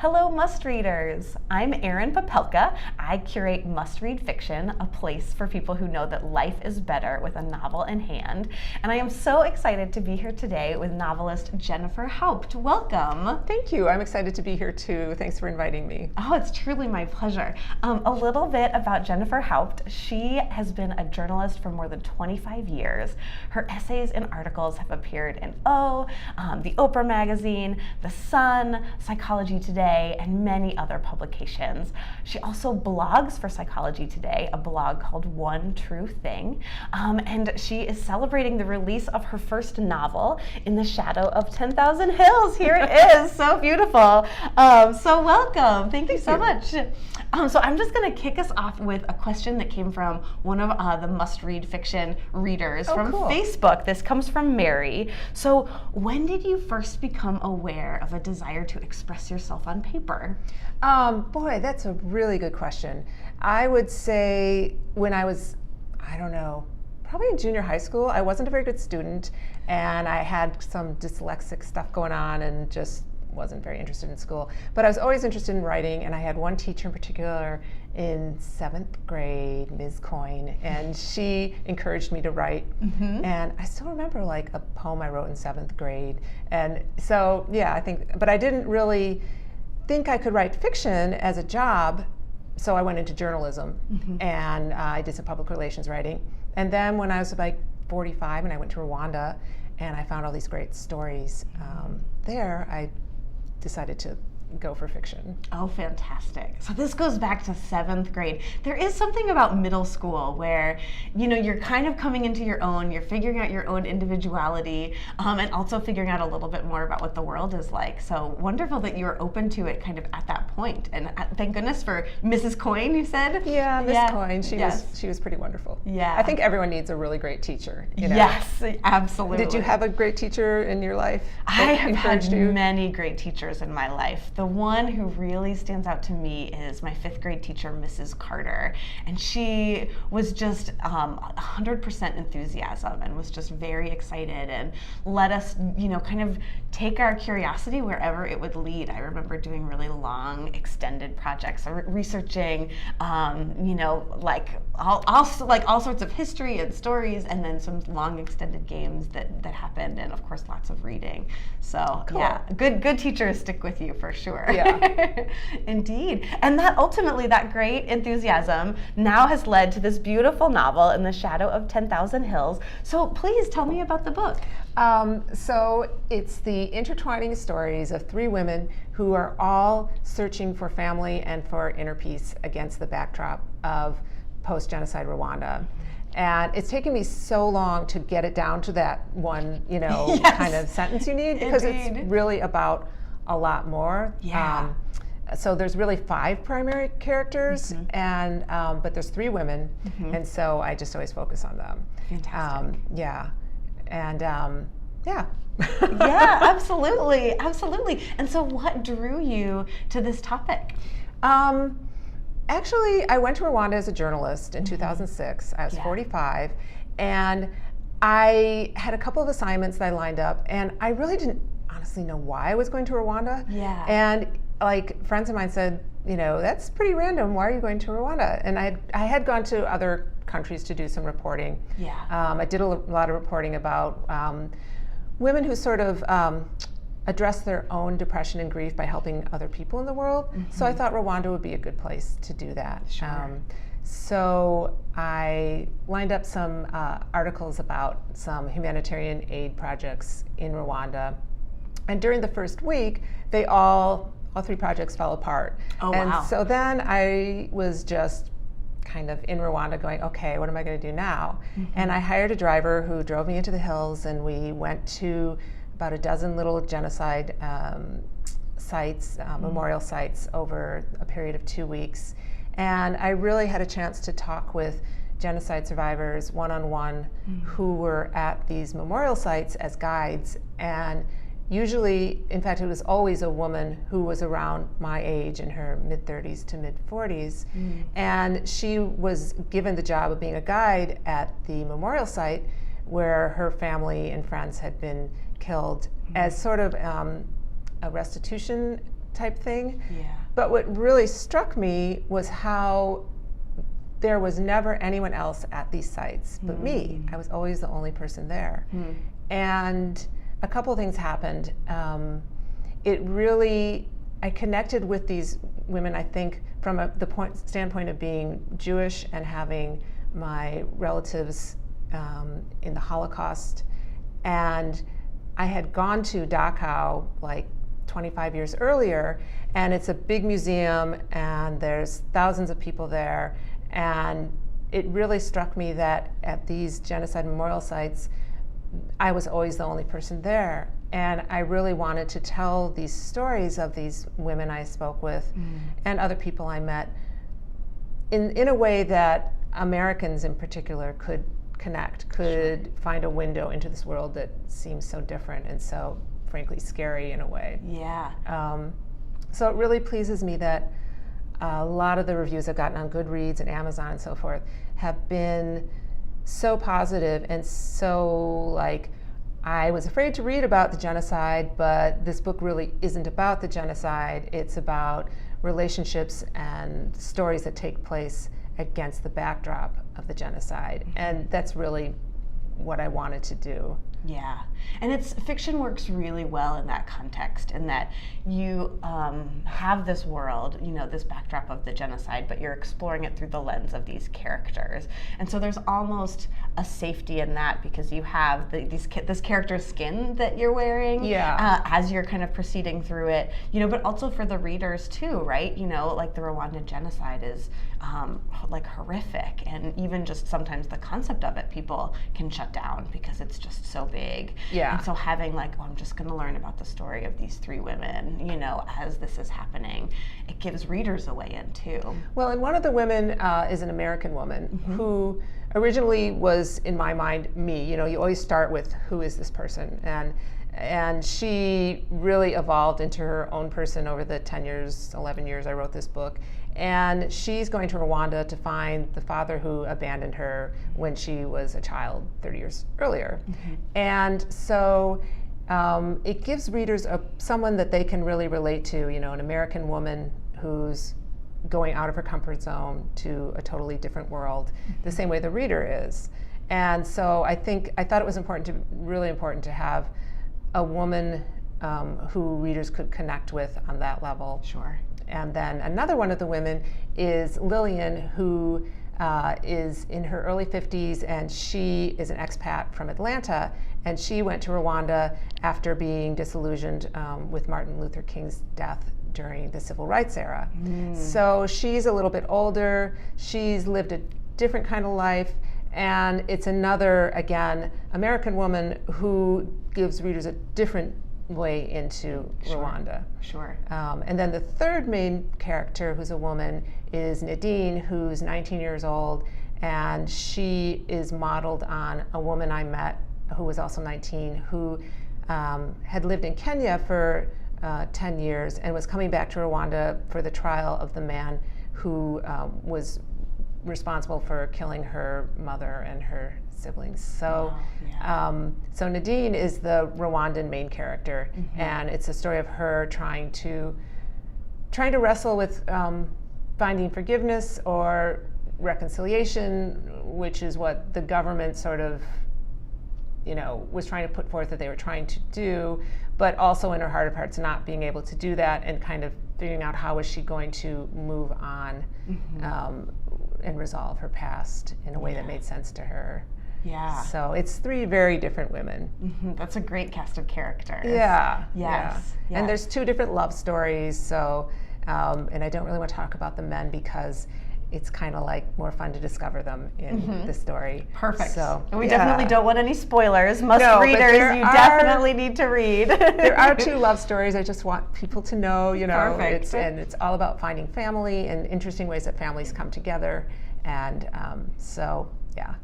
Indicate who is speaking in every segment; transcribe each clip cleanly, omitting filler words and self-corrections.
Speaker 1: Hello, must readers. I'm Erin Popelka. I curate must-read fiction, a place for people who know that life is better with a novel in hand. And I am so excited to be here today with novelist Jennifer Haupt. Welcome.
Speaker 2: Thank you. I'm excited to be here too. Thanks for inviting me.
Speaker 1: Oh, it's truly my pleasure. A little bit about Jennifer Haupt. She has been a journalist for more than 25 years. Her essays and articles have appeared in the Oprah magazine, The Sun, Psychology Today, and many other publications. She also blogs for Psychology Today, a blog called One True Thing, and she is celebrating the release of her first novel, In the Shadow of 10,000 Hills. Here it is, so beautiful. So welcome. Thank you so much. So I'm just going to kick us off with a question that came from one of the must-read fiction readers from Facebook. This comes from Mary. So when did you first become aware of a desire to express yourself on paper?
Speaker 2: Boy, that's a really good question. I would say when I was, probably in junior high school. I wasn't a very good student, and I had some dyslexic stuff going on and just wasn't very interested in school. But I was always interested in writing, and I had one teacher in particular in 7th grade, Ms. Coyne, and she encouraged me to write. And I still remember like a poem I wrote in 7th grade. And so, yeah, but I didn't really think I could write fiction as a job, so I went into journalism, and I did some public relations writing. And then when I was like 45 and I went to Rwanda and I found all these great stories there, I decided to go for fiction.
Speaker 1: Oh, fantastic. So this goes back to 7th grade. There is something about middle school where, you're kind of coming into your own, you're figuring out your own individuality, and also figuring out a little bit more about what the world is like. So wonderful that you were open to it kind of at that point. And thank goodness for Mrs. Coyne, you said?
Speaker 2: Yeah, Miss Coyne. She was pretty wonderful.
Speaker 1: Yeah.
Speaker 2: I think everyone needs a really great teacher.
Speaker 1: Yes, absolutely.
Speaker 2: Did you have a great teacher in your life?
Speaker 1: I have had many great teachers in my life. The one who really stands out to me is my 5th grade teacher, Mrs. Carter. And she was just 100% enthusiasm and was just very excited and let us, kind of take our curiosity wherever it would lead. I remember doing really long, extended projects, researching, like all sorts of history and stories, and then some long, extended games that happened, and of course, lots of reading. So, yeah, good teachers stick with you for sure.
Speaker 2: Yeah.
Speaker 1: Indeed. And that great enthusiasm now has led to this beautiful novel, In the Shadow of 10,000 Hills. So please tell me about the book.
Speaker 2: So it's the intertwining stories of 3 women who are all searching for family and for inner peace against the backdrop of post-genocide Rwanda. And it's taken me so long to get it down to that one, kind of sentence you need, because it's really about a lot more.
Speaker 1: Yeah.
Speaker 2: So there's really 5 primary characters, and but there's 3 women, and so I just always focus on them.
Speaker 1: Fantastic.
Speaker 2: Yeah, and
Speaker 1: yeah, absolutely. And so, what drew you to this topic?
Speaker 2: Actually, I went to Rwanda as a journalist in 2006. I was 45, and I had a couple of assignments that I lined up, and I really didn't honestly know why I was going to Rwanda.
Speaker 1: Yeah.
Speaker 2: And like friends of mine said, that's pretty random. Why are you going to Rwanda? And I had gone to other countries to do some reporting.
Speaker 1: Yeah.
Speaker 2: I did a lot of reporting about women who sort of address their own depression and grief by helping other people in the world. So I thought Rwanda would be a good place to do that.
Speaker 1: Sure.
Speaker 2: So I lined up some articles about some humanitarian aid projects in Rwanda. And during the first week, all 3 projects fell apart.
Speaker 1: Oh, wow.
Speaker 2: And so then I was just kind of in Rwanda going, okay, what am I going to do now? And I hired a driver who drove me into the hills, and we went to about a dozen little genocide sites, memorial sites, over a period of 2 weeks. And I really had a chance to talk with genocide survivors one-on-one who were at these memorial sites as guides. And usually, in fact, it was always a woman who was around my age, in her mid-30s to mid-40s. And she was given the job of being a guide at the memorial site where her family and friends had been killed as sort of a restitution type thing.
Speaker 1: Yeah.
Speaker 2: But what really struck me was how there was never anyone else at these sites but me. I was always the only person there. And a couple of things happened. I connected with these women, I think, from the standpoint of being Jewish and having my relatives in the Holocaust. And I had gone to Dachau like 25 years earlier, and it's a big museum, and there's thousands of people there. And it really struck me that at these genocide memorial sites, I was always the only person there. And I really wanted to tell these stories of these women I spoke with and other people I met in a way that Americans in particular could connect, could find a window into this world that seems so different and so, frankly, scary in a way.
Speaker 1: Yeah.
Speaker 2: So it really pleases me that a lot of the reviews I've gotten on Goodreads and Amazon and so forth have been so positive and so like, I was afraid to read about the genocide, but this book really isn't about the genocide. It's about relationships and stories that take place against the backdrop of the genocide. And that's really what I wanted to do.
Speaker 1: Yeah, and fiction works really well in that context, in that you have this world, this backdrop of the genocide, but you're exploring it through the lens of these characters, and so there's almost a safety in that because you have this character's skin that you're wearing as you're kind of proceeding through it, but also for the readers too, right? Like the Rwandan genocide is like horrific, and even just sometimes the concept of it, people can shut down because it's just so big.
Speaker 2: Yeah.
Speaker 1: And so having like, I'm just going to learn about the story of these three women, as this is happening, it gives readers a way in too.
Speaker 2: Well, and one of the women is an American woman who originally was, in my mind, me. You always start with who is this person, and she really evolved into her own person over the 11 years I wrote this book. And she's going to Rwanda to find the father who abandoned her when she was a child 30 years earlier. And so it gives readers someone that they can really relate to, an American woman who's going out of her comfort zone to a totally different world, the same way the reader is. And so I thought it was really important to have a woman who readers could connect with on that level.
Speaker 1: Sure.
Speaker 2: And then another one of the women is Lillian, who is in her early 50s, and she is an expat from Atlanta, and she went to Rwanda after being disillusioned with Martin Luther King's death during the civil rights era. So she's a little bit older, she's lived a different kind of life, and it's another, again, American woman who gives readers a different way into Rwanda.
Speaker 1: Sure.
Speaker 2: And then the third main character, who's a woman, is Nadine, who's 19 years old, and she is modeled on a woman I met who was also 19, who had lived in Kenya for 10 years and was coming back to Rwanda for the trial of the man who was responsible for killing her mother and her siblings. So, so Nadine is the Rwandan main character, and it's a story of her trying to wrestle with finding forgiveness or reconciliation, which is what the government sort of, was trying to put forth that they were trying to do, but also in her heart of hearts not being able to do that, and kind of figuring out how is she going to move on and resolve her past in a way that made sense to her.
Speaker 1: Yeah.
Speaker 2: So it's three very different women.
Speaker 1: That's a great cast of characters.
Speaker 2: Yeah.
Speaker 1: Yes.
Speaker 2: Yeah. And there's two different love stories. So, and I don't really want to talk about the men because it's kind of like more fun to discover them in the story.
Speaker 1: Perfect.
Speaker 2: So,
Speaker 1: and we definitely don't want any spoilers. Readers, you definitely need to read.
Speaker 2: There are two love stories. I just want people to know,
Speaker 1: Perfect.
Speaker 2: It's all about finding family and interesting ways that families come together. And so, yeah.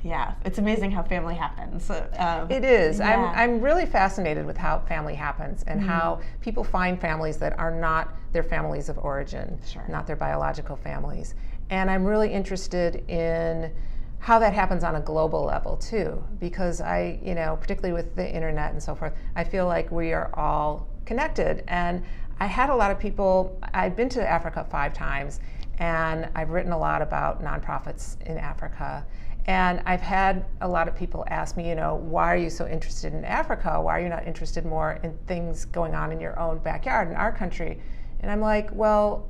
Speaker 1: Yeah. It's amazing how family happens.
Speaker 2: It is. Yeah. I'm really fascinated with how family happens and how people find families that are not their families of origin, not their biological families. And I'm really interested in how that happens on a global level too, because particularly with the internet and so forth, I feel like we are all connected. And I had a lot of people, I'd been to Africa 5 times, and I've written a lot about nonprofits in Africa. And I've had a lot of people ask me, why are you so interested in Africa? Why are you not interested more in things going on in your own backyard, in our country? And I'm like, well,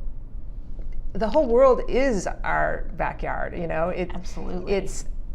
Speaker 2: the whole world is our backyard,
Speaker 1: Absolutely.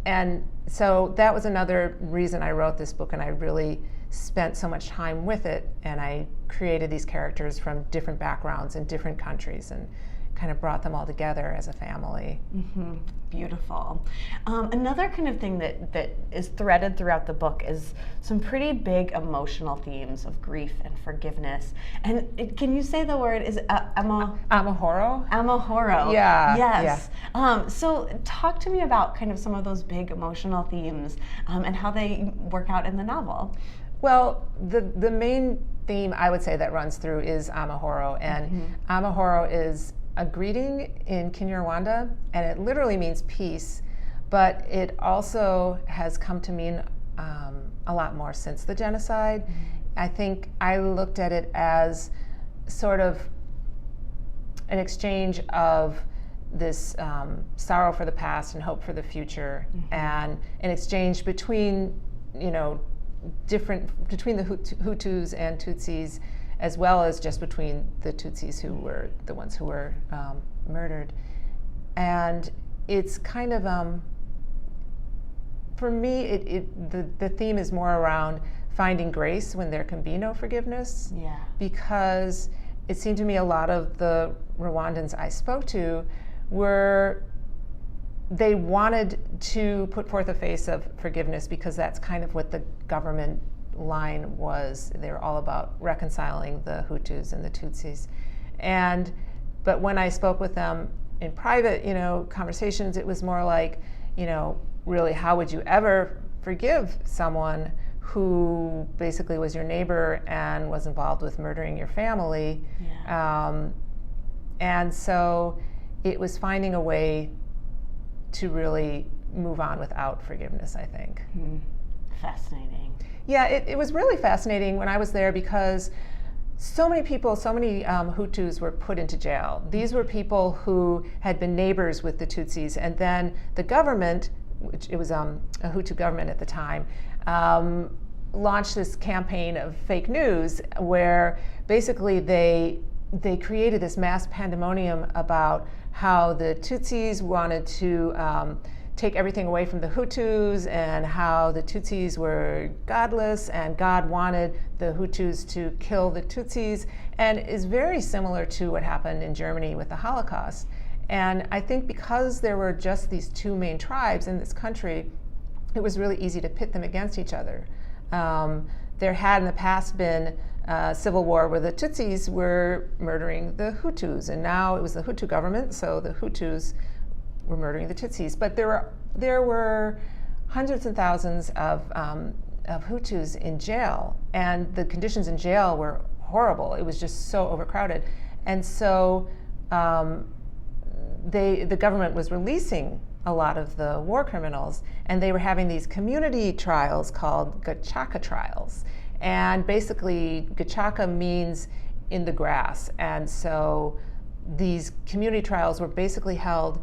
Speaker 2: And so that was another reason I wrote this book, and I really spent so much time with it, and I created these characters from different backgrounds in different countries and kind of brought them all together as a family.
Speaker 1: Mm-hmm. Beautiful. Another kind of thing that is threaded throughout the book is some pretty big emotional themes of grief and forgiveness. And can you say the word? Is it
Speaker 2: amahoro?
Speaker 1: Amahoro.
Speaker 2: Yeah.
Speaker 1: Yes.
Speaker 2: Yeah.
Speaker 1: So talk to me about kind of some of those big emotional themes and how they work out in the novel.
Speaker 2: Well, the main theme I would say that runs through is amahoro, and amahoro is a greeting in Kinyarwanda, and it literally means peace, but it also has come to mean a lot more since the genocide. I think I looked at it as sort of an exchange of this sorrow for the past and hope for the future, and an exchange between, between the Hutus and Tutsis, as well as just between the Tutsis, who were the ones who were murdered. And it's kind of, for me, the theme is more around finding grace when there can be no forgiveness.
Speaker 1: Yeah.
Speaker 2: Because it seemed to me a lot of the Rwandans I spoke to they wanted to put forth a face of forgiveness, because that's kind of what the government line was. They were all about reconciling the Hutus and the Tutsis. But when I spoke with them in private, conversations, it was more like, really, how would you ever forgive someone who basically was your neighbor and was involved with murdering your family?
Speaker 1: Yeah.
Speaker 2: And so it was finding a way to really move on without forgiveness, I think.
Speaker 1: Fascinating.
Speaker 2: Yeah, it was really fascinating when I was there, because so many people, so many Hutus were put into jail. These were people who had been neighbors with the Tutsis, and then the government, which it was a Hutu government at the time, launched this campaign of fake news where basically they created this mass pandemonium about how the Tutsis wanted to take everything away from the Hutus, and how the Tutsis were godless and God wanted the Hutus to kill the Tutsis, and is very similar to what happened in Germany with the Holocaust. And I think because there were just these two main tribes in this country, it was really easy to pit them against each other. There had in the past been civil war where the Tutsis were murdering the Hutus, and now it was the Hutu government, so the Hutus were murdering the Tutsis. But there were hundreds and thousands of Hutus in jail, and the conditions in jail were horrible. It was just so overcrowded, and so the government was releasing a lot of the war criminals, and they were having these community trials called Gachaka trials. And basically, Gachaka means in the grass, and so these community trials were basically held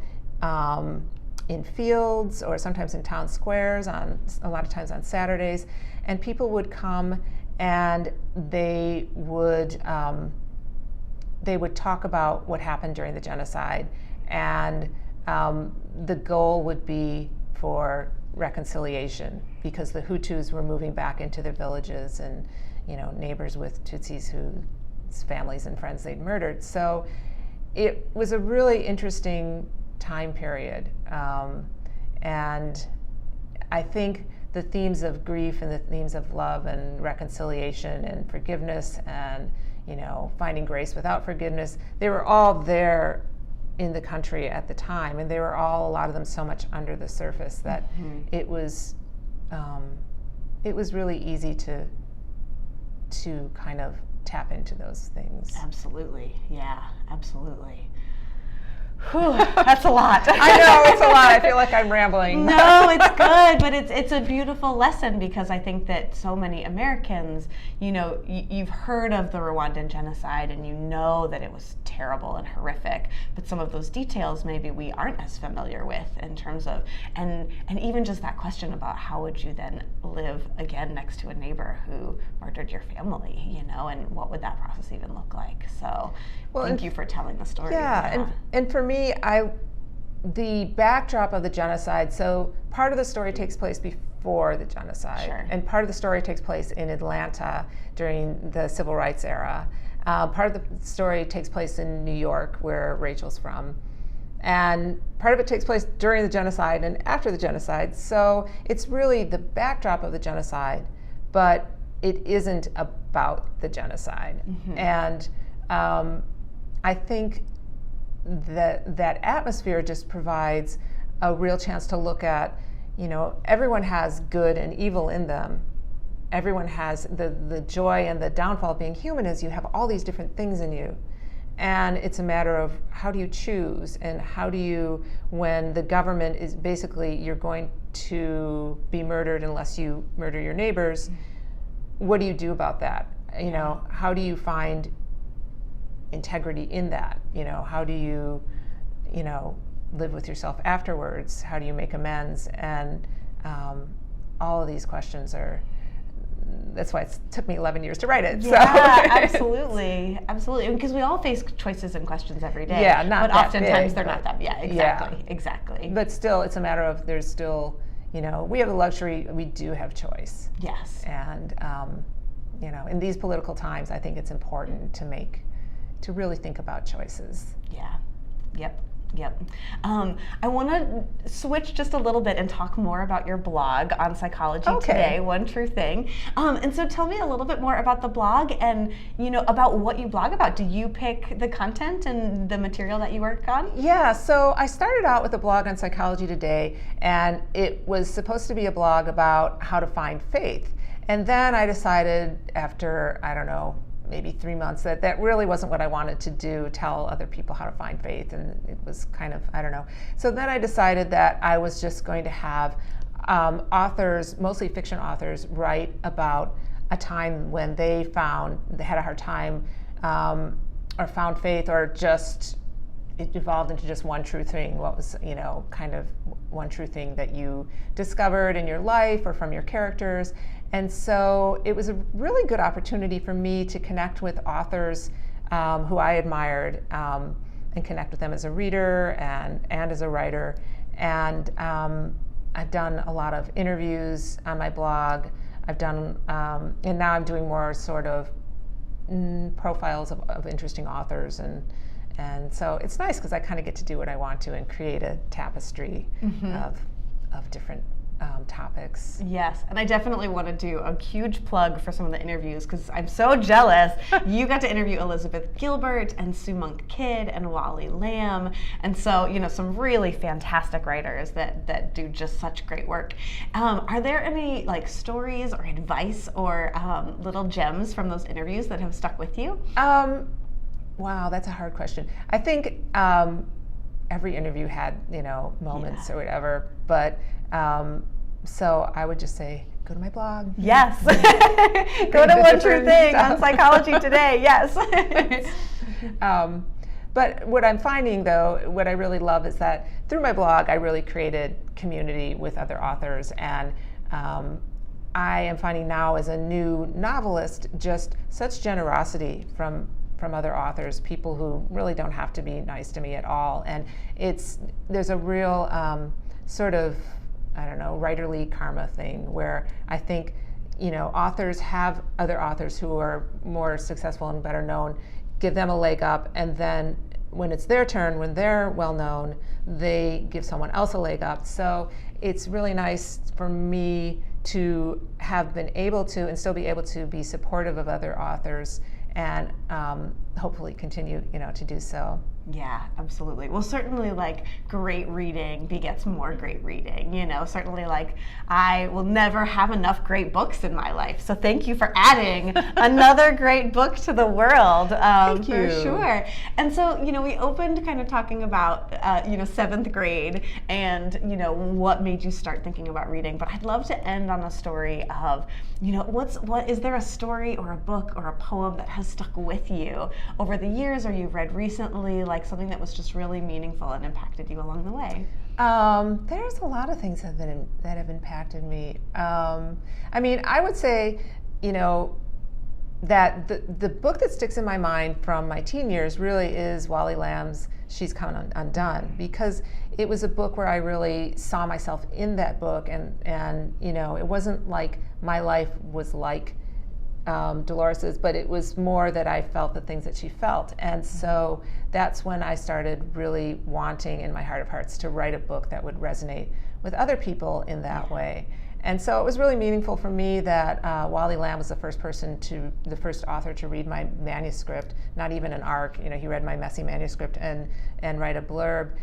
Speaker 2: in fields or sometimes in town squares, a lot of times on Saturdays, and people would come and they would talk about what happened during the genocide, and the goal would be for reconciliation, because the Hutus were moving back into their villages and neighbors with Tutsis whose families and friends they'd murdered. So it was a really interesting time period, and I think the themes of grief and the themes of love and reconciliation and forgiveness and finding grace without forgiveness, they were all there in the country at the time, and they were all, a lot of them, so much under the surface that it was really easy to kind of tap into those things.
Speaker 1: Absolutely, yeah, absolutely. Whew, that's a lot.
Speaker 2: I know, it's a lot. I feel like I'm rambling.
Speaker 1: No, it's good, but it's a beautiful lesson, because I think that so many Americans, you've heard of the Rwandan genocide and you know that it was terrible and horrific, but some of those details maybe we aren't as familiar with in terms of, and even just that question about how would you then live again next to a neighbor who murdered your family, and what would that process even look like? So thank you for telling the story.
Speaker 2: Yeah. And for me, the backdrop of the genocide, so part of the story takes place before the genocide,
Speaker 1: Sure.
Speaker 2: and part of the story takes place in Atlanta during the civil rights era. Part of the story takes place in New York, where Rachel's from, and part of it takes place during the genocide and after the genocide. So it's really the backdrop of the genocide, but it isn't about the genocide.
Speaker 1: Mm-hmm.
Speaker 2: And I think that atmosphere just provides a real chance to look at, everyone has good and evil in them. Everyone has the joy and the downfall of being human is you have all these different things in you. And it's a matter of how do you choose, and how do you, when the government is basically, you're going to be murdered unless you murder your neighbors, what do you do about that? How do you find integrity in that? How do you, live with yourself afterwards? How do you make amends? And all of these questions that's why it took me 11 years to write it.
Speaker 1: Yeah, absolutely. Because we all face choices and questions every day.
Speaker 2: Yeah, not
Speaker 1: but
Speaker 2: that
Speaker 1: oftentimes
Speaker 2: big,
Speaker 1: they're not that. Yeah, exactly.
Speaker 2: But still, it's a matter of there's still, we have the luxury. We do have choice.
Speaker 1: Yes.
Speaker 2: And in these political times, I think it's important to really think about choices.
Speaker 1: Yeah. Yep. I want to switch just a little bit and talk more about your blog on Psychology Today, One True Thing. And so tell me a little bit more about the blog and, about what you blog about. Do you pick the content and the material that you work on?
Speaker 2: Yeah, so I started out with a blog on Psychology Today, and it was supposed to be a blog about how to find faith. And then I decided after, maybe 3 months that really wasn't what I wanted to do, tell other people how to find faith, and it was kind of, So then I decided that I was just going to have authors, mostly fiction authors, write about a time when they had a hard time or found faith, or just it evolved into just one true thing. What was, kind of one true thing that you discovered in your life or from your characters. And so it was a really good opportunity for me to connect with authors who I admired, and connect with them as a reader and as a writer. And I've done a lot of interviews on my blog. I've done, and now I'm doing more sort of profiles of interesting authors. And so it's nice because I kind of get to do what I want to and create a tapestry of different topics.
Speaker 1: Yes, and I definitely want to do a huge plug for some of the interviews because I'm so jealous. You got to interview Elizabeth Gilbert and Sue Monk Kidd and Wally Lamb, and so some really fantastic writers that do just such great work. Are there any stories or advice or little gems from those interviews that have stuck with you?
Speaker 2: Wow, that's a hard question. I think every interview had moments or whatever, but so I would just say, go to my blog.
Speaker 1: Yes. Go to One True Thing on Psychology Today. Yes.
Speaker 2: But what I'm finding, though, what I really love is that through my blog, I really created community with other authors. And I am finding now as a new novelist just such generosity from other authors, people who really don't have to be nice to me at all. And there's a real sort of, writerly karma thing where I think, authors have other authors who are more successful and better known, give them a leg up, and then when it's their turn, when they're well known, they give someone else a leg up. So it's really nice for me to have been able to and still be able to be supportive of other authors and hopefully continue, to do so.
Speaker 1: Yeah, absolutely. Well, certainly like great reading begets more great reading, certainly like I will never have enough great books in my life. So thank you for adding another great book to the world.
Speaker 2: Thank you.
Speaker 1: For sure. And so, we opened kind of talking about, 7th grade and, what made you start thinking about reading. But I'd love to end on a story of, is there a story or a book or a poem that has stuck with you over the years or you've read recently, like something that was just really meaningful and impacted you along the way?
Speaker 2: There's a lot of things that have impacted me. I would say, that the book that sticks in my mind from my teen years really is Wally Lamb's She's Come Undone, because it was a book where I really saw myself in that book, and it wasn't like my life was like Dolores's, but it was more that I felt the things that she felt. And so that's when I started really wanting in my heart of hearts to write a book that would resonate with other people in that way. And so it was really meaningful for me that Wally Lamb was the first author to read my manuscript, not even an arc. He read my messy manuscript and write a blurb.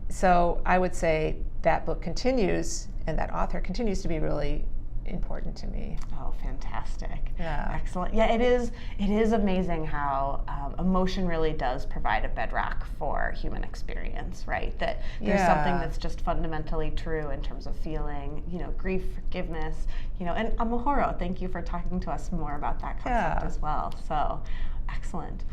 Speaker 2: So I would say that book continues, and that author continues to be really important to me.
Speaker 1: Oh, fantastic.
Speaker 2: Yeah.
Speaker 1: Excellent. Yeah, it is amazing how emotion really does provide a bedrock for human experience, right? That there's something that's just fundamentally true in terms of feeling, grief, forgiveness, and amahoro. Thank you for talking to us more about that concept as well. So, excellent.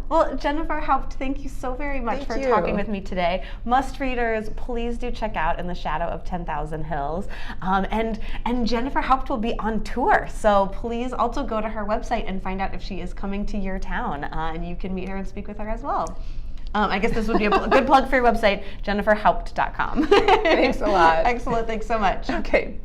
Speaker 1: Well, Jennifer Haupt, thank you so very much for talking with me today. Must readers, please do check out In the Shadow of 10,000 Hills. And Jennifer Haupt will be on tour, so please also go to her website and find out if she is coming to your town, and you can meet her and speak with her as well. I guess this would be a good plug for your website, jenniferhaupt.com.
Speaker 2: Thanks a lot.
Speaker 1: Excellent. Thanks so much.
Speaker 2: Okay.